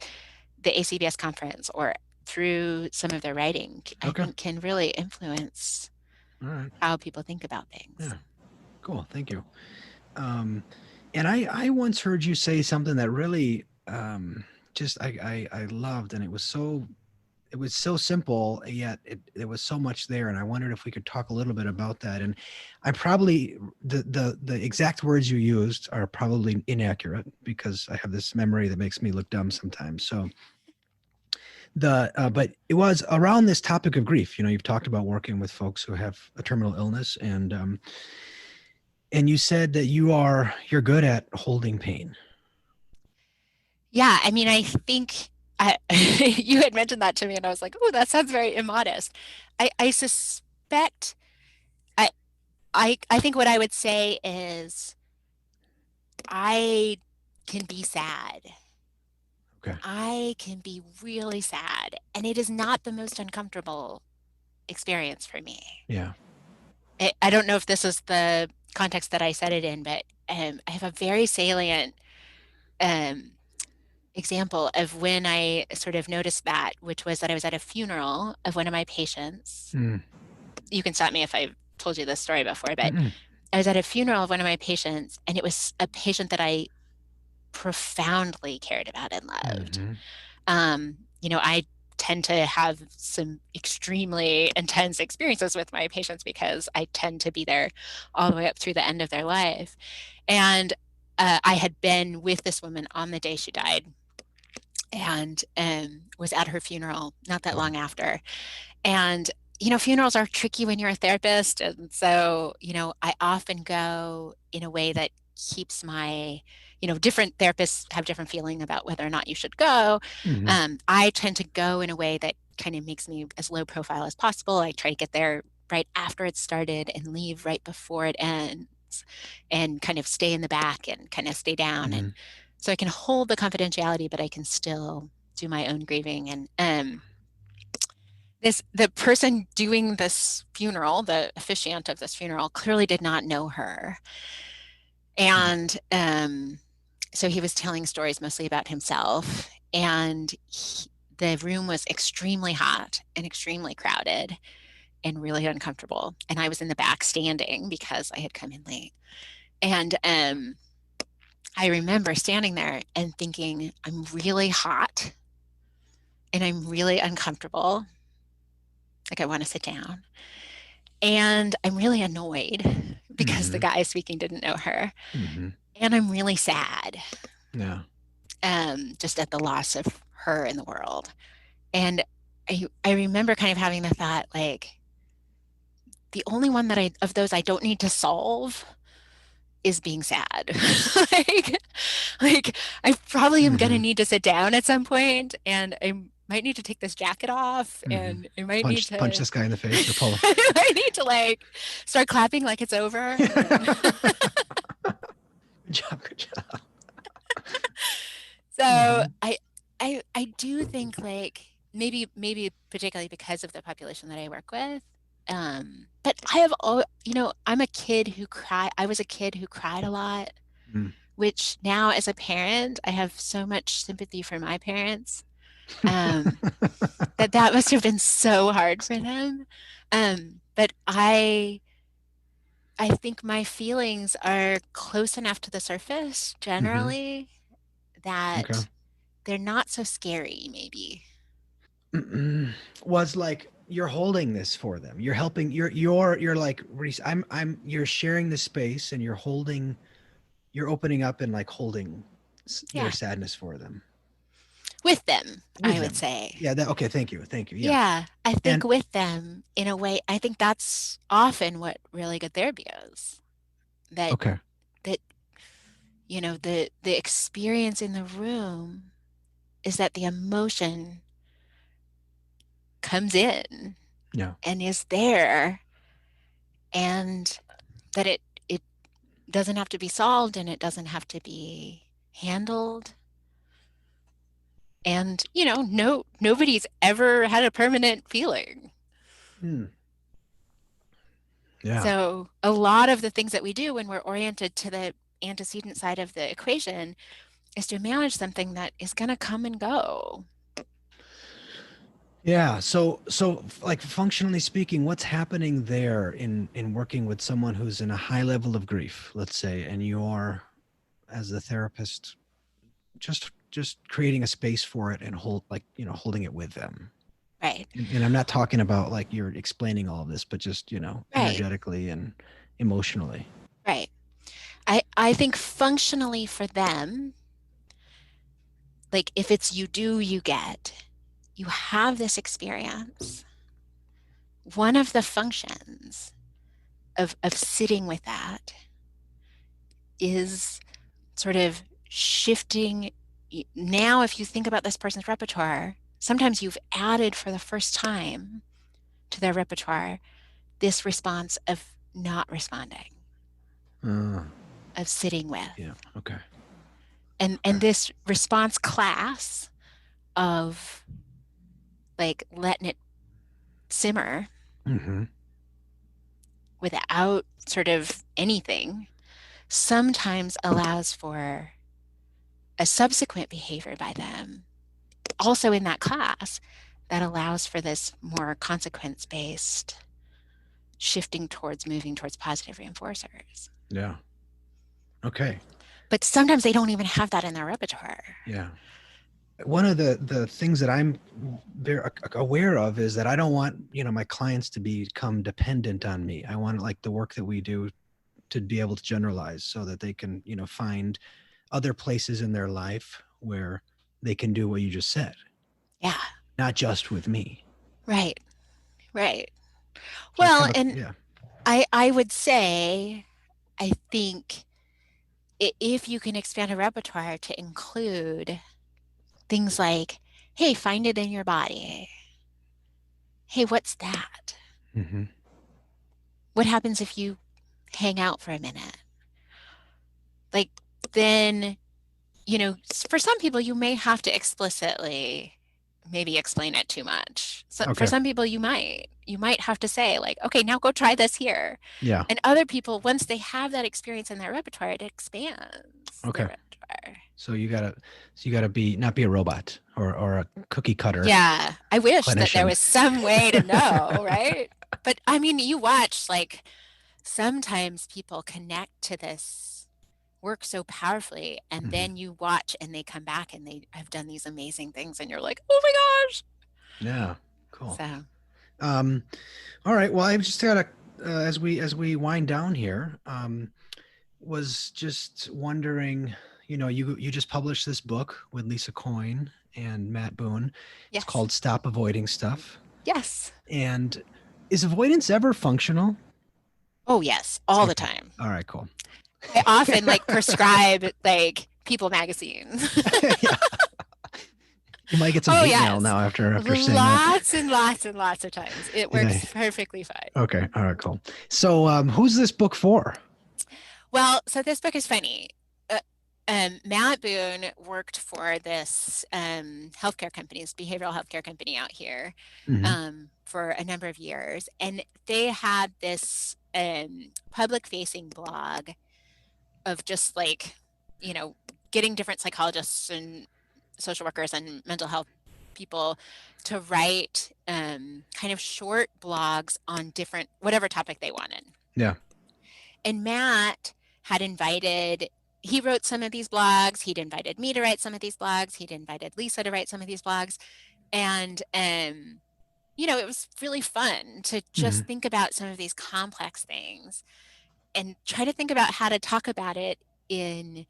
the ACBS conference or through some of their writing, I Okay. think can really influence All right. how people think about things. Yeah. Cool. Thank you. Um, and I once heard you say something that really just I loved, and it was so simple, yet there was so much there. And I wondered if we could talk a little bit about that. And I probably the exact words you used are probably inaccurate because I have this memory that makes me look dumb sometimes. So but it was around this topic of grief. You know, you've talked about working with folks who have a terminal illness, and you said that you're good at holding pain. Yeah, I mean, I think you had mentioned that to me, and I was like, "Oh, that sounds very immodest." I suspect I I think what I would say is I can be sad. Okay. I can be really sad, and it is not the most uncomfortable experience for me. Yeah. I don't know if this is the context that I said it in, but I have a very salient um, example of when I sort of noticed that, which was that I was at a funeral of one of my patients. Mm. You can stop me if I've told you this story before, but Mm-mm. I was at a funeral of one of my patients, and it was a patient that I profoundly cared about and loved. Mm-hmm. I tend to have some extremely intense experiences with my patients because I tend to be there all the way up through the end of their life. And I had been with this woman on the day she died and was at her funeral not that Wow. long after. And funerals are tricky when you're a therapist. And so, I often go in a way that keeps different therapists have different feeling about whether or not you should go. Mm-hmm. I tend to go in a way that kind of makes me as low profile as possible. I try to get there right after it started and leave right before it ends and kind of stay in the back and kind of stay down. Mm-hmm. And so I can hold the confidentiality, but I can still do my own grieving. And the person doing this funeral, the officiant of this funeral, clearly did not know her. And so he was telling stories mostly about himself. And the room was extremely hot and extremely crowded and really uncomfortable. And I was in the back standing because I had come in late. And I remember standing there and thinking, I'm really hot and I'm really uncomfortable. Like I want to sit down. And I'm really annoyed because the Mm-hmm. guy speaking didn't know her. Mm-hmm. And I'm really sad, Yeah. just at the loss of her in the world. And I remember kind of having the thought, like, the only one of those I don't need to solve is being sad. like, like I probably am gonna Mm-hmm. need to sit down at some point, and I might need to take this jacket off, Mm-hmm. and I might need Punch to this guy in the face or pull him. I need to like start clapping like it's over. And Good job. Good job. so Mm-hmm. I do think like maybe particularly because of the population that I work with. But I have all I'm a kid who I was a kid who cried a lot, Mm. which now as a parent, I have so much sympathy for my parents. Um, that must have been so hard for them. But I think my feelings are close enough to the surface Mm-hmm. generally Okay. that they're not so scary, maybe. Mm-mm. Was like you're holding this for them. You're helping. You're like you're sharing the space and you're opening up and like holding their Yeah, sadness for them with them, with I would them. say. Yeah. That okay. Thank you. Yeah. Yeah, I think And with them in a way, I think that's often what really good therapy is. That okay. that the experience in the room is that the emotion comes in Yeah. and is there, and that it doesn't have to be solved and it doesn't have to be handled. And nobody's ever had a permanent feeling. Hmm. Yeah. So a lot of the things that we do when we're oriented to the antecedent side of the equation is to manage something that is going to come and go. Yeah. So like functionally speaking, what's happening there in working with someone who's in a high level of grief, let's say, and you're as the therapist just creating a space for it and holding it with them. Right. And I'm not talking about like you're explaining all of this, but just, Right. energetically and emotionally. Right. I think functionally for them, like if it's you do, you get, you have this experience. One of the functions of sitting with that is sort of shifting. Now, if you think about this person's repertoire, sometimes you've added for the first time to their repertoire this response of not responding, Uh, of sitting with. yeah. Okay. And this response class of like letting it simmer Mm-hmm. without sort of anything sometimes allows for a subsequent behavior by them also in that class that allows for this more consequence-based shifting towards moving towards positive reinforcers. Yeah. Okay. But sometimes they don't even have that in their repertoire. Yeah. One of the things that I'm very aware of is that I don't want, my clients to become dependent on me. I want like the work that we do to be able to generalize so that they can, find other places in their life where they can do what you just said, Yeah, not just with me. right, right. So I Well, kind of, and yeah. I would say, I think if you can expand a repertoire to include things like, hey, find it in your body. Hey, what's that? Mm-hmm. What happens if you hang out for a minute? Like, then, for some people, you may have to explicitly maybe explain it too much. So for Okay. some people, you might have to say like, okay, now go try this here. Yeah. And other people, once they have that experience in their repertoire, it expands their Okay. repertoire. So you gotta not be a robot or a cookie cutter Yeah, I wish that there clinician. was some way to know, right? But I mean, you watch, like, sometimes people connect to this work so powerfully, and Mhm. then you watch and they come back and they have done these amazing things, and you're like, oh my gosh. Yeah. Cool. So, Um, all right. Well, I've just got as we wind down here, was just wondering, you just published this book with Lisa Coyne and Matt Boone. It's yes, called Stop Avoiding Stuff. yes. And is avoidance ever functional? Oh, yes, all the Okay. time. All right, cool. I often like prescribe like People magazine. Yeah. You might get some Oh, hate mail yes. now after saying that. Lots and lots and lots of times. It Yeah. works perfectly fine. Okay. All right, cool. So, who's this book for? Well, so this book is funny. Uh, Matt Boone worked for this healthcare company, this behavioral healthcare company out here Hmm. for a number of years. And they had this public facing blog of just like, you know, getting different psychologists and social workers and mental health people to write kind of short blogs on different, whatever topic they wanted. Yeah. And Matt had invited, he wrote some of these blogs. He'd invited me to write some of these blogs. He'd invited Lisa to write some of these blogs. And, it was really fun to just Hmm. think about some of these complex things and try to think about how to talk about it in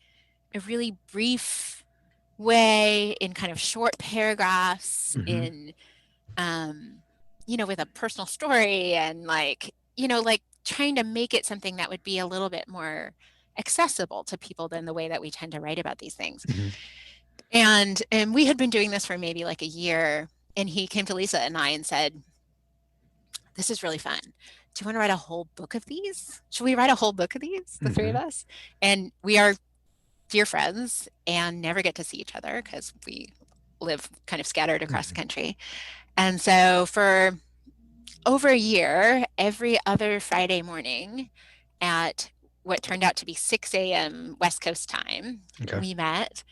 a really brief way, in kind of short paragraphs, Hmm. in, with a personal story and like trying to make it something that would be a little bit more accessible to people than the way that we tend to write about these things. Hmm. And we had been doing this for maybe like a year, and he came to Lisa and I and said, this is really fun. Do you want to write a whole book of these? Should we write a whole book of these, the three of Hmm. us? And we are dear friends and never get to see each other because we live kind of scattered across the Hmm. country. And so for over a year, every other Friday morning at what turned out to be 6 a.m. West Coast time, we met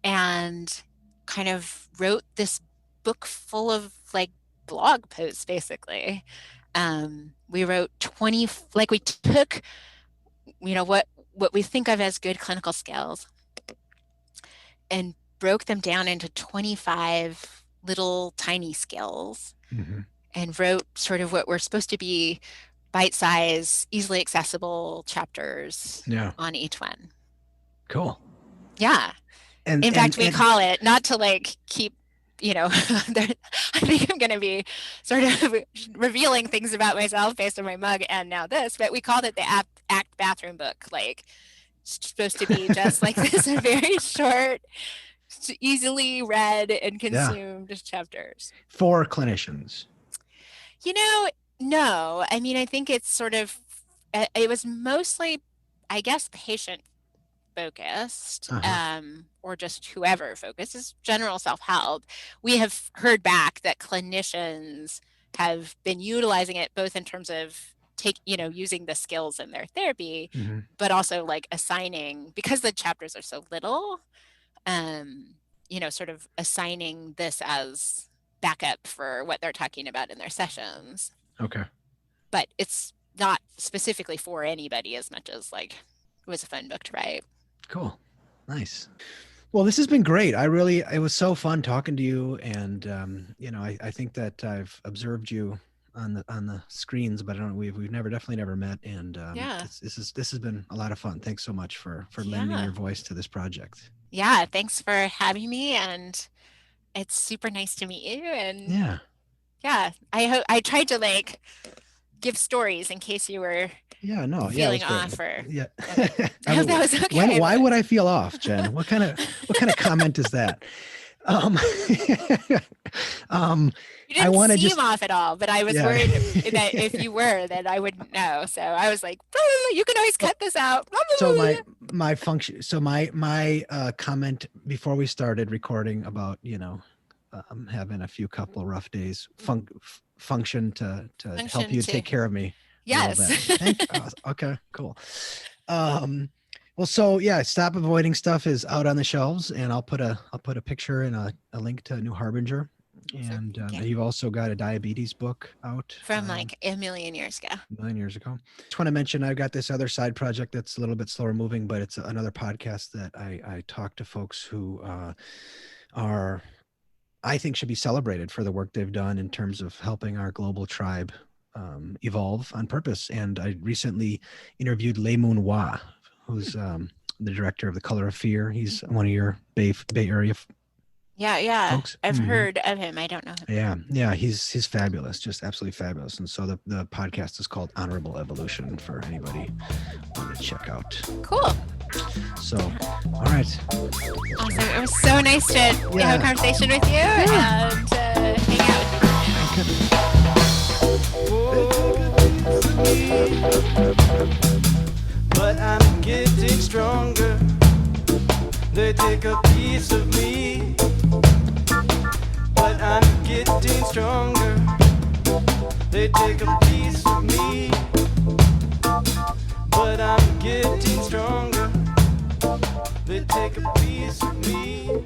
and kind of wrote this book full of like blog posts, basically. We wrote 20, like we took, what we think of as good clinical skills and broke them down into 25 little tiny skills and wrote sort of what were supposed to be bite-sized, easily accessible chapters on each one. Cool. Yeah. And in fact, we call it, not to like keep, I think I'm going to be sort of revealing things about myself based on my mug and now this, but we called it the ACT bathroom book. Like, it's supposed to be just like this, very short, easily read and consumed chapters. For clinicians. No. I mean, I think it's sort of, it was mostly, I guess, patient focused, or just whoever focused, is general self-help. We have heard back that clinicians have been utilizing it both in terms of using the skills in their therapy, but also like assigning, because the chapters are so little, sort of assigning this as backup for what they're talking about in their sessions. Okay. But it's not specifically for anybody as much as like it was a fun book to write. Cool. Nice. Well, this has been great. It was so fun talking to you. And, I think that I've observed you on the screens, but we've definitely never met. And this has been a lot of fun. Thanks so much for lending your voice to this project. Yeah. Thanks for having me. And it's super nice to meet you. And I tried to like give stories in case you were feeling off or I hope that was okay. Why would I feel off, Jen? What kind of comment is that? You didn't seem off at all, but I was worried that if you were, then I wouldn't know. So I was like, you can always cut this out. So my comment before we started recording about, having a couple rough days function to help you take care of me. Yes. Okay, cool. Well, so Stop Avoiding Stuff is out on the shelves, and I'll put a picture and a link to New Harbinger. And you've also got a diabetes book out from like a million years ago. Just want to mention I've got this other side project that's a little bit slower moving, but it's another podcast that I talk to folks who I think should be celebrated for the work they've done in terms of helping our global tribe evolve on purpose. And I recently interviewed Lei Moon Hua, who's the director of The Color of Fear. He's one of your Bay Area folks. I've heard of him. I don't know him. Yeah. He's fabulous, just absolutely fabulous. And so the podcast is called Honorable Evolution for anybody who wants to check out. Cool. So, all right. Awesome. It was so nice to have a conversation with you and hang out with you. But I'm getting stronger. They take a piece of me. But I'm getting stronger. They take a piece of me. But I'm getting stronger. They take a piece of me.